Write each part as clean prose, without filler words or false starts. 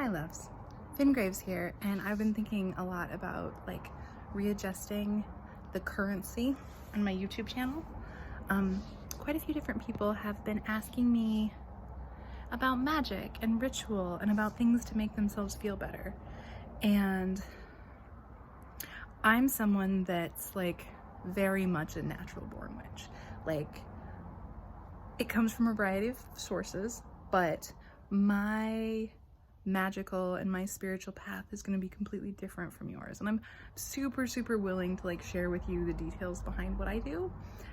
Hi loves, Finn Graves here, and I've been thinking a lot about like readjusting the currency on my YouTube channel. Quite a few different people have been asking me about magic and ritual and about things to make themselves feel better. And I'm someone that's like very much a natural born witch. Like, it comes from a variety of sources, but my magical and my spiritual path is going to be completely different from yours, and I'm super willing to like share with you the details behind what I do.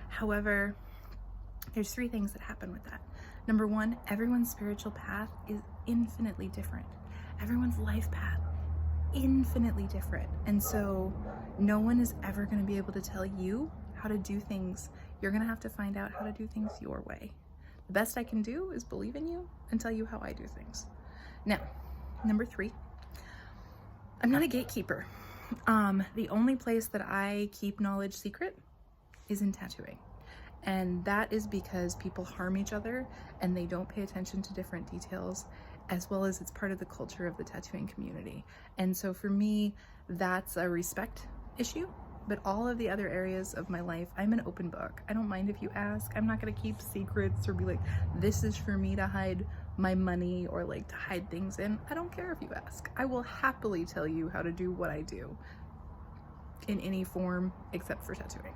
However, there's three things that happen with that. Number one, everyone's spiritual path is infinitely different. Everyone's life path infinitely different, and so no one is ever going to be able to tell you how to do things. You're going to have to find out how to do things your way. The best I can do is believe in you and tell you how I do things. Now, number three, I'm not a gatekeeper. The only place that I keep knowledge secret is in tattooing. And that is because people harm each other and they don't pay attention to different details, as well as it's part of the culture of the tattooing community. And so for me, that's a respect issue. But all of the other areas of my life, I'm an open book. I don't mind if you ask. I'm not gonna keep secrets or be like, this is for me to hide my money or like to hide things in. I don't care if you ask. I will happily tell you how to do what I do in any form except for tattooing.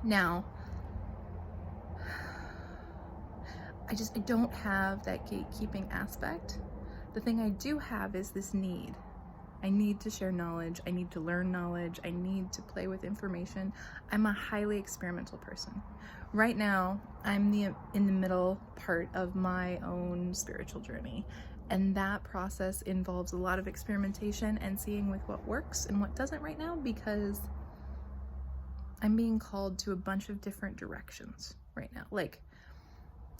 Now, I don't have that gatekeeping aspect. The thing I do have is this need. I need to share knowledge. I need to learn knowledge. I need to play with information. I'm a highly experimental person. Right now, I'm in the middle part of my own spiritual journey. And that process involves a lot of experimentation and seeing with what works and what doesn't right now, because I'm being called to a bunch of different directions right now. Like,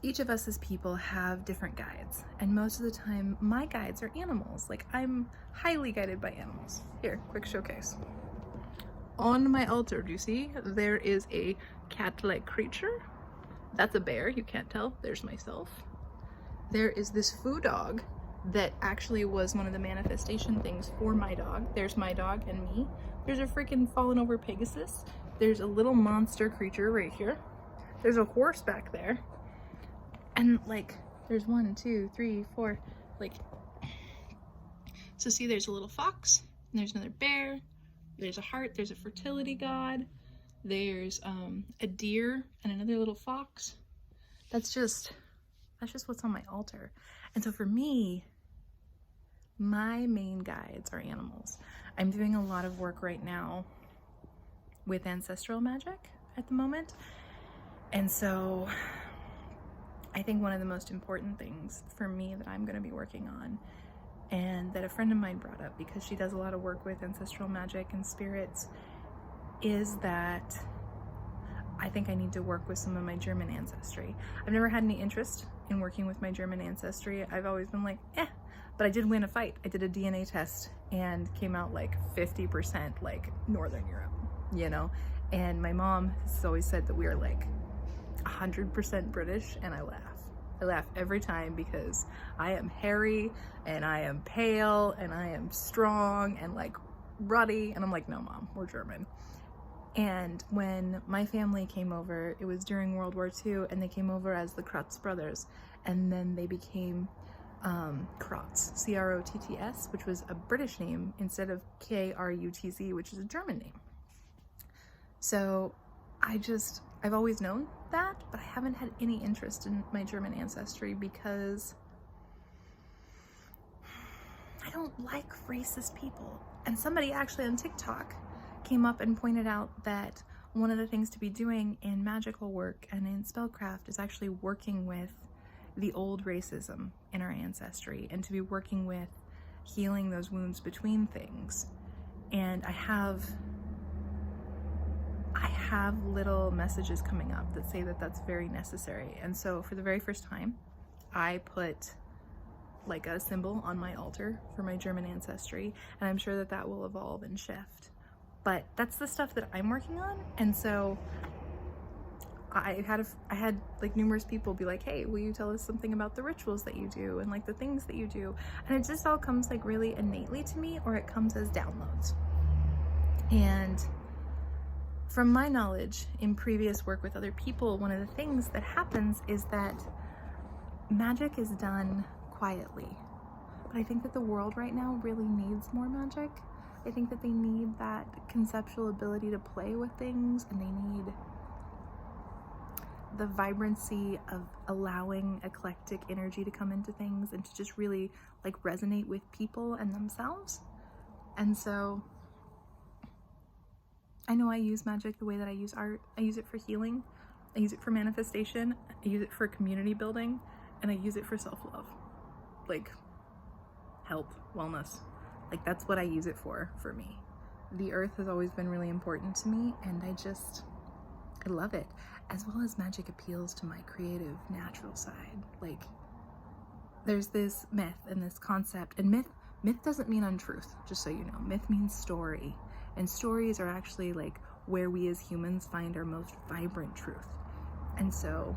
each of us as people have different guides, and most of the time my guides are animals. Like, I'm highly guided by animals. Here, quick showcase. On my altar, do you see there is a cat-like creature? That's a bear, you can't tell. There's myself. There is this foo dog that actually was one of the manifestation things for my dog. There's my dog and me. There's a freaking fallen over Pegasus. There's a little monster creature right here. There's a horse back there. And like, there's 1, 2, 3, 4, like, so see, there's a little fox, and there's another bear, there's a heart, there's a fertility god, there's a deer and another little fox. That's just what's on my altar. And so for me, my main guides are animals. I'm doing a lot of work right now with ancestral magic at the moment. And so I think one of the most important things for me that I'm going to be working on, and that a friend of mine brought up because she does a lot of work with ancestral magic and spirits, is that I think I need to work with some of my German ancestry. I've never had any interest in working with my German ancestry. I've always been like, but I did win a fight. I did a DNA test and came out like 50% like Northern Europe, you know? And my mom has always said that we are like 100% British, and I laugh. I laugh every time because I am hairy and I am pale and I am strong and like ruddy, and I'm like, no mom, we're German. And when my family came over, it was during World War II, and they came over as the Krutz brothers, and then they became Krotz, C-R-O-T-T-S, which was a British name, instead of K-R-U-T-Z, which is a German name. So I've always known that, but I haven't had any interest in my German ancestry because I don't like racist people. And somebody actually on TikTok came up and pointed out that one of the things to be doing in magical work and in spellcraft is actually working with the old racism in our ancestry, and to be working with healing those wounds between things. And I have little messages coming up that say that that's very necessary. And so for the very first time, I put like a symbol on my altar for my German ancestry, and I'm sure that that will evolve and shift. But that's the stuff that I'm working on. And so I had like numerous people be like, hey, will you tell us something about the rituals that you do and like the things that you do? And it just all comes like really innately to me, or it comes as downloads. And from my knowledge in previous work with other people, one of the things that happens is that magic is done quietly. But I think that the world right now really needs more magic. I think that they need that conceptual ability to play with things, and they need the vibrancy of allowing eclectic energy to come into things and to just really like resonate with people and themselves. And so I know I use magic the way that I use art. I use it for healing, I use it for manifestation, I use it for community building, and I use it for self-love, like health, wellness. Like that's what I use it for me. The earth has always been really important to me, and I love it. As well as magic appeals to my creative, natural side. Like there's this myth and this concept, and myth doesn't mean untruth, just so you know. Myth means story, and stories are actually like where we as humans find our most vibrant truth. And so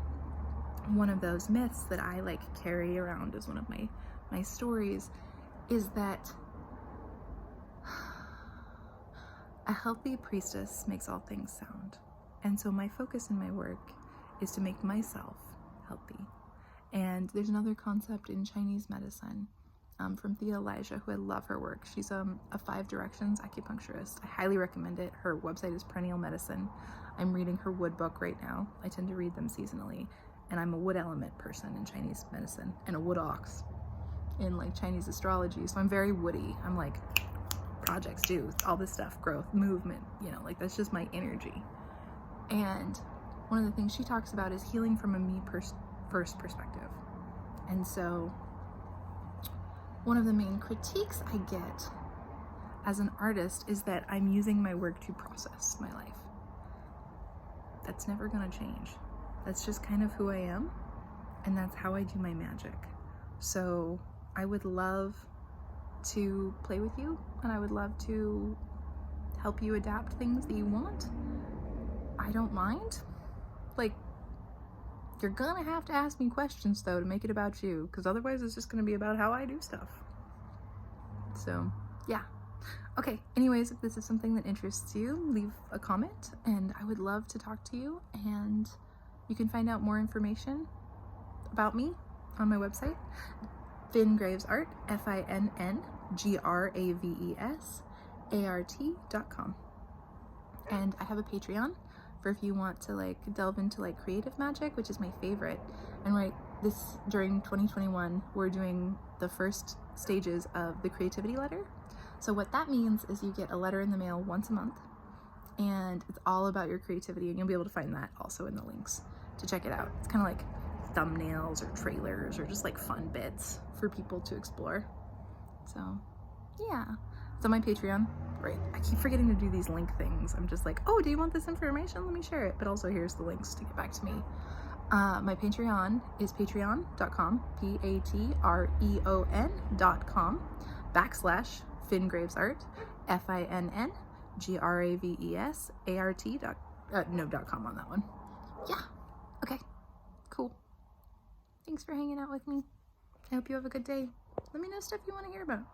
one of those myths that I like carry around as one of my stories is that a healthy priestess makes all things sound. And so my focus in my work is to make myself healthy. And there's another concept in Chinese medicine from Thea, who I love her work. She's a 5 directions acupuncturist. I highly recommend it. Her website is Perennial Medicine. I'm reading her wood book right now. I tend to read them seasonally. And I'm a wood element person in Chinese medicine, and a wood ox in like Chinese astrology. So I'm very woody. I'm like projects, do all this stuff, growth, movement, you know, like that's just my energy. And one of the things she talks about is healing from a me first perspective. And so one of the main critiques I get as an artist is that I'm using my work to process my life. That's never gonna change. That's just kind of who I am, and that's how I do my magic. So I would love to play with you, and I would love to help you adapt things that you want. I don't mind. Like, you're gonna have to ask me questions though to make it about you, because otherwise it's just gonna be about how I do stuff. So yeah. Okay, anyways, if this is something that interests you, leave a comment and I would love to talk to you. And you can find out more information about me on my website, FinnGravesArt, FinnGravesArt.com. And I have a Patreon for if you want to like delve into like creative magic, which is my favorite. And during 2021, we're doing the first stages of the creativity letter. So what that means is you get a letter in the mail once a month, and it's all about your creativity, and you'll be able to find that also in the links to check it out. It's kind of like thumbnails or trailers or just like fun bits for people to explore. So yeah, it's on my Patreon. Right, I keep forgetting to do these link things. I'm just like, oh, do you want this information? Let me share it. But also here's the links to get back to me. My Patreon is patreon.com, patreon.com/ FinnGravesArt, FinnGravesArt.com on that one. Yeah. Okay. Cool. Thanks for hanging out with me. I hope you have a good day. Let me know stuff you want to hear about.